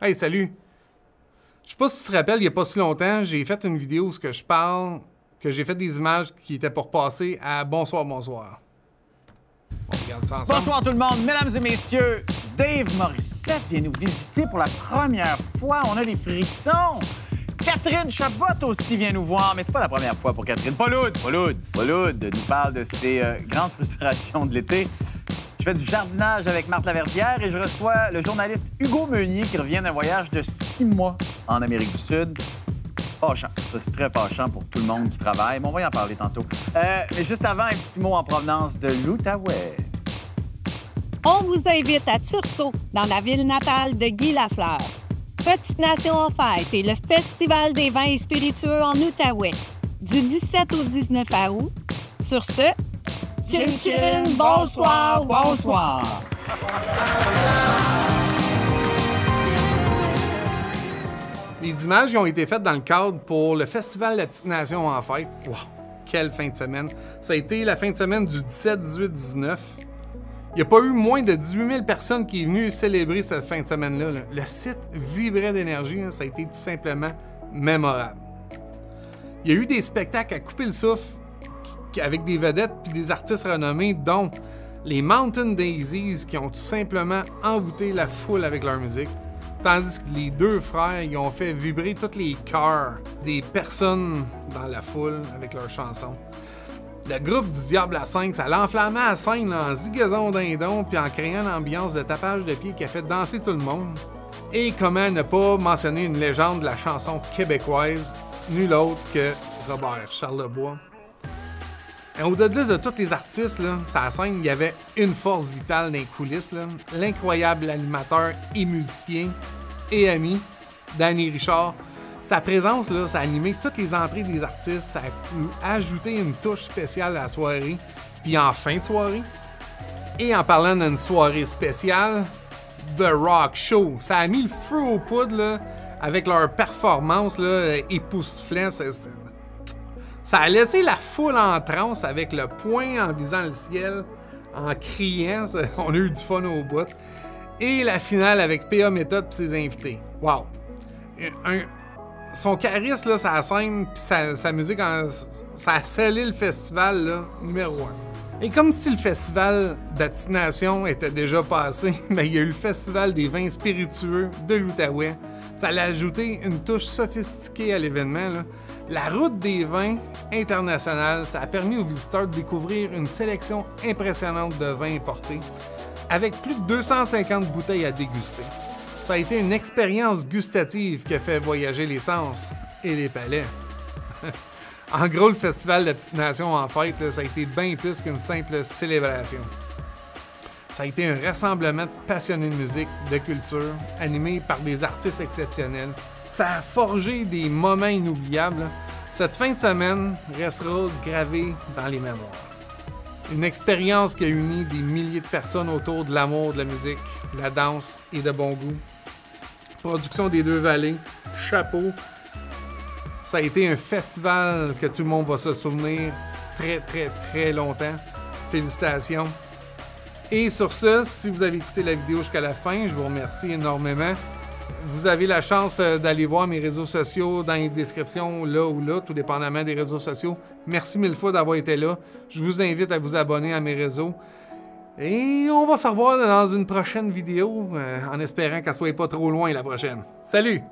Hey, salut! Je sais pas si tu te rappelles, il y a pas si longtemps, j'ai fait une vidéo où je parle que j'ai fait des images qui étaient pour passer à Bonsoir, bonsoir. On regarde ça ensemble. Bonsoir tout le monde, mesdames et messieurs. Dave Morissette vient nous visiter pour la première fois. On a des frissons. Catherine Chabot aussi vient nous voir, mais c'est pas la première fois pour Catherine. Pauloud nous parle de ses grandes frustrations de l'été. Je fais du jardinage avec Marthe Laverdière et je reçois le journaliste Hugo Meunier qui revient d'un voyage de 6 mois en Amérique du Sud. Fâchant. Ça, c'est très fâchant pour tout le monde qui travaille, mais on va y en parler tantôt. Mais juste avant, un petit mot en provenance de l'Outaouais. On vous invite à Tursault, dans la ville natale de Guy Lafleur. Petite Nation en fête et le Festival des vins et spiritueux en Outaouais, du 17 au 19 août. Sur ce, tchin tchin, bonsoir, bonsoir. Les images ont été faites dans le cadre pour le Festival de la Petite Nation en fête. Wow! Quelle fin de semaine! Ça a été la fin de semaine du 17, 18, 19. Il n'y a pas eu moins de 18 000 personnes qui sont venues célébrer cette fin de semaine-là. Le site vibrait d'énergie. Ça a été tout simplement mémorable. Il y a eu des spectacles à couper le souffle avec des vedettes et des artistes renommés, dont les Mountain Daisies, qui ont tout simplement envoûté la foule avec leur musique. Tandis que les deux frères, ils ont fait vibrer tous les cœurs des personnes dans la foule avec leurs chansons. Le groupe du Diable à 5, ça l'enflammait à scène là, en zigazon dindon puis en créant une ambiance de tapage de pied qui a fait danser tout le monde. Et comment ne pas mentionner une légende de la chanson québécoise, nul autre que Robert Charlebois. Et au-delà de tous les artistes, là, sur la scène, il y avait une force vitale dans les coulisses. L'incroyable animateur et musicien et ami, Danny Richard. Sa présence, là, ça a animé toutes les entrées des artistes, ça a ajouté une touche spéciale à la soirée, puis en fin de soirée. Et en parlant d'une soirée spéciale, The Rock Show, ça a mis le feu aux poudres là, avec leur performance là, époustouflante. Ça a laissé la foule en transe avec le poing en visant le ciel, en criant. On a eu du fun au bout. Et la finale avec P.A. Méthode et ses invités. Wow! Son charisme là, sur la scène puis sa musique, ça a scellé le festival là, numéro 1. Et comme si le festival d'Attination était déjà passé, mais il y a eu le festival des vins spiritueux de l'Outaouais. Ça a ajouté une touche sophistiquée à l'événement. La route des vins internationale, ça a permis aux visiteurs de découvrir une sélection impressionnante de vins importés, avec plus de 250 bouteilles à déguster. Ça a été une expérience gustative qui a fait voyager les sens et les palais. En gros, le Festival de la Petite Nation en fête, là, ça a été bien plus qu'une simple célébration. Ça a été un rassemblement de passionnés de musique, de culture, animé par des artistes exceptionnels. Ça a forgé des moments inoubliables. Cette fin de semaine restera gravée dans les mémoires. Une expérience qui a uni des milliers de personnes autour de l'amour de la musique, de la danse et de bon goût. Production des Deux Vallées, chapeau. Ça a été un festival que tout le monde va se souvenir très, très, très longtemps. Félicitations. Et sur ce, si vous avez écouté la vidéo jusqu'à la fin, je vous remercie énormément. Vous avez la chance d'aller voir mes réseaux sociaux dans les descriptions, là ou là, tout dépendamment des réseaux sociaux. Merci mille fois d'avoir été là. Je vous invite à vous abonner à mes réseaux. Et on va se revoir dans une prochaine vidéo, en espérant qu'elle soit pas trop loin la prochaine. Salut!